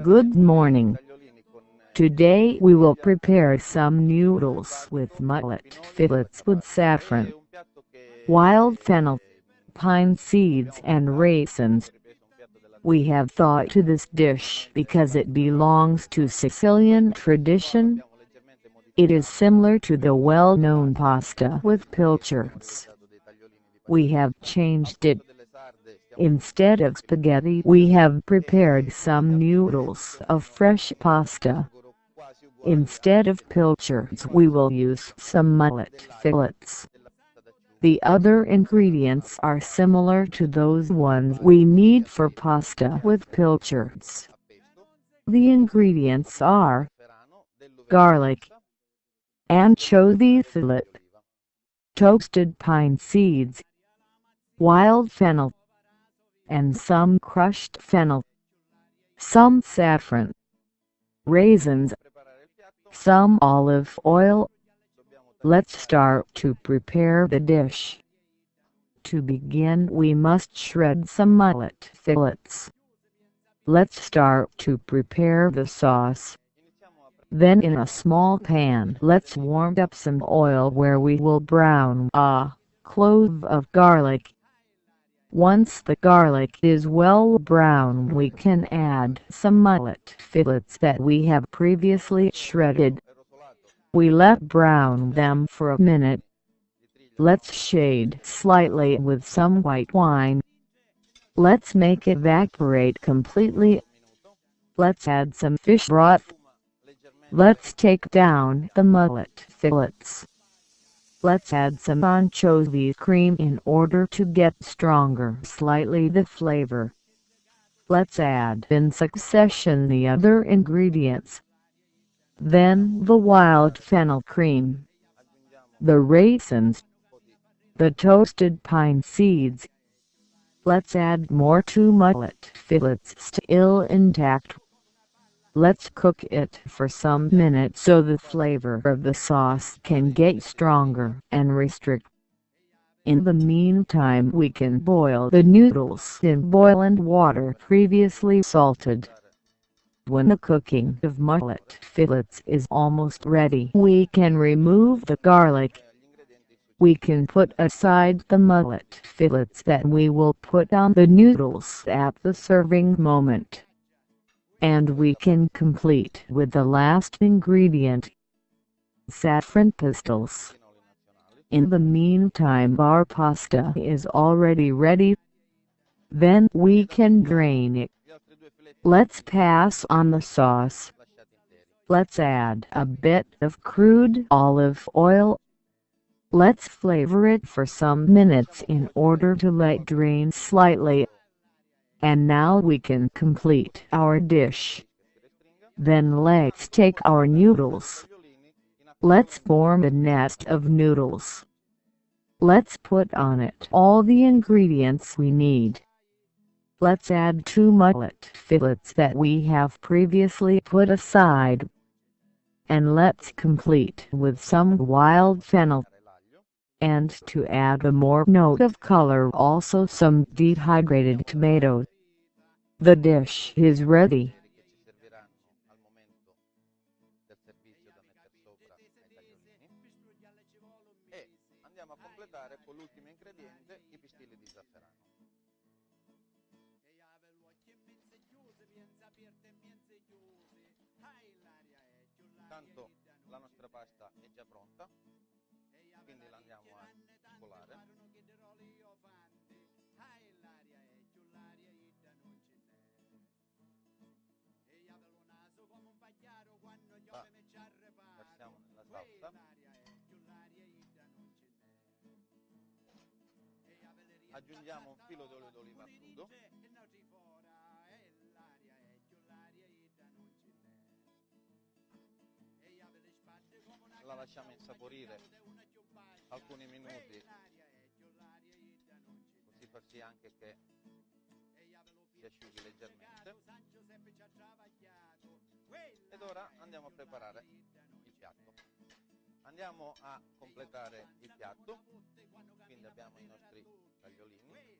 Good morning. Today we will prepare some noodles with mullet fillets with saffron, wild fennel, pine seeds and raisins. We have thought to this dish because it belongs to Sicilian tradition. It is similar to the well-known pasta with pilchards. We have changed it. Instead of spaghetti, we have prepared some noodles of fresh pasta. Instead of pilchards, we will use some mullet fillets. The other ingredients are similar to those ones we need for pasta with pilchards. The ingredients are garlic, anchovy fillet, toasted pine seeds, wild fennel, and some crushed fennel, some saffron, raisins, some olive oil. Let's start to prepare the dish. To begin, we must shred some mullet fillets. Let's start to prepare the sauce. Then in a small pan, let's warm up some oil where we will brown a clove of garlic. Once the garlic is well browned, we can add some mullet fillets that we have previously shredded. We let brown them for a minute. Let's shade slightly with some white wine. Let's make it evaporate completely. Let's add some fish broth. Let's take down the mullet fillets. Let's add some anchovy cream in order to get stronger slightly the flavor. Let's add in succession the other ingredients. Then the wild fennel cream, the raisins, the toasted pine seeds. Let's add more to mullet fillets still intact. Let's cook it for some minutes so the flavor of the sauce can get stronger and restrict. In the meantime, we can boil the noodles in boiling water previously salted. When the cooking of mullet fillets is almost ready, we can remove the garlic. We can put aside the mullet fillets that we will put on the noodles at the serving moment. And we can complete with the last ingredient, saffron pistils. In the meantime, our pasta is already ready. Then we can drain it. Let's pass on the sauce. Let's add a bit of crude olive oil. Let's flavor it for some minutes in order to let drain slightly. And now we can complete our dish. Then let's take our noodles. Let's form a nest of noodles. Let's put on it all the ingredients we need. Let's add 2 mullet fillets that we have previously put aside. And let's complete with some wild fennel. And to add a more note of color, also some dehydrated tomatoes. The dish is ready. Andiamo a completare con l'ultimo ingrediente, i pistilli di zafferano. Tanto la nostra pasta è già pronta, quindi la andiamo a scolare. Versiamo nella salsa. Aggiungiamo un filo d'olio d'oliva crudo. La lasciamo insaporire alcuni minuti, così fa sì anche che si asciughi leggermente. Ed ora andiamo a preparare il piatto. Andiamo a completare il piatto, quindi abbiamo i nostri tagliolini,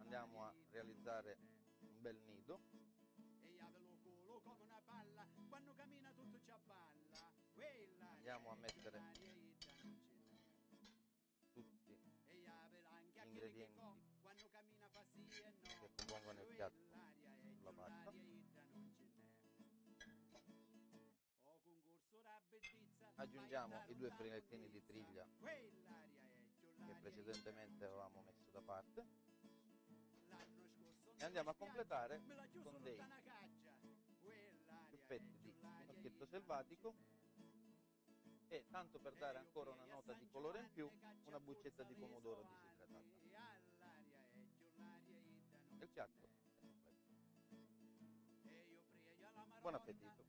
andiamo a realizzare un bel nido Andiamo a mettere tutti gli ingredienti che compongono il piatto sulla pasta. Aggiungiamo i 2 filettini di triglia che precedentemente avevamo messo da parte e andiamo a completare con dei ciuffetti di finocchietto selvatico e, tanto per dare ancora una nota di colore in più, una buccetta di pomodoro disidratata. Il piatto è completo. Buon appetito!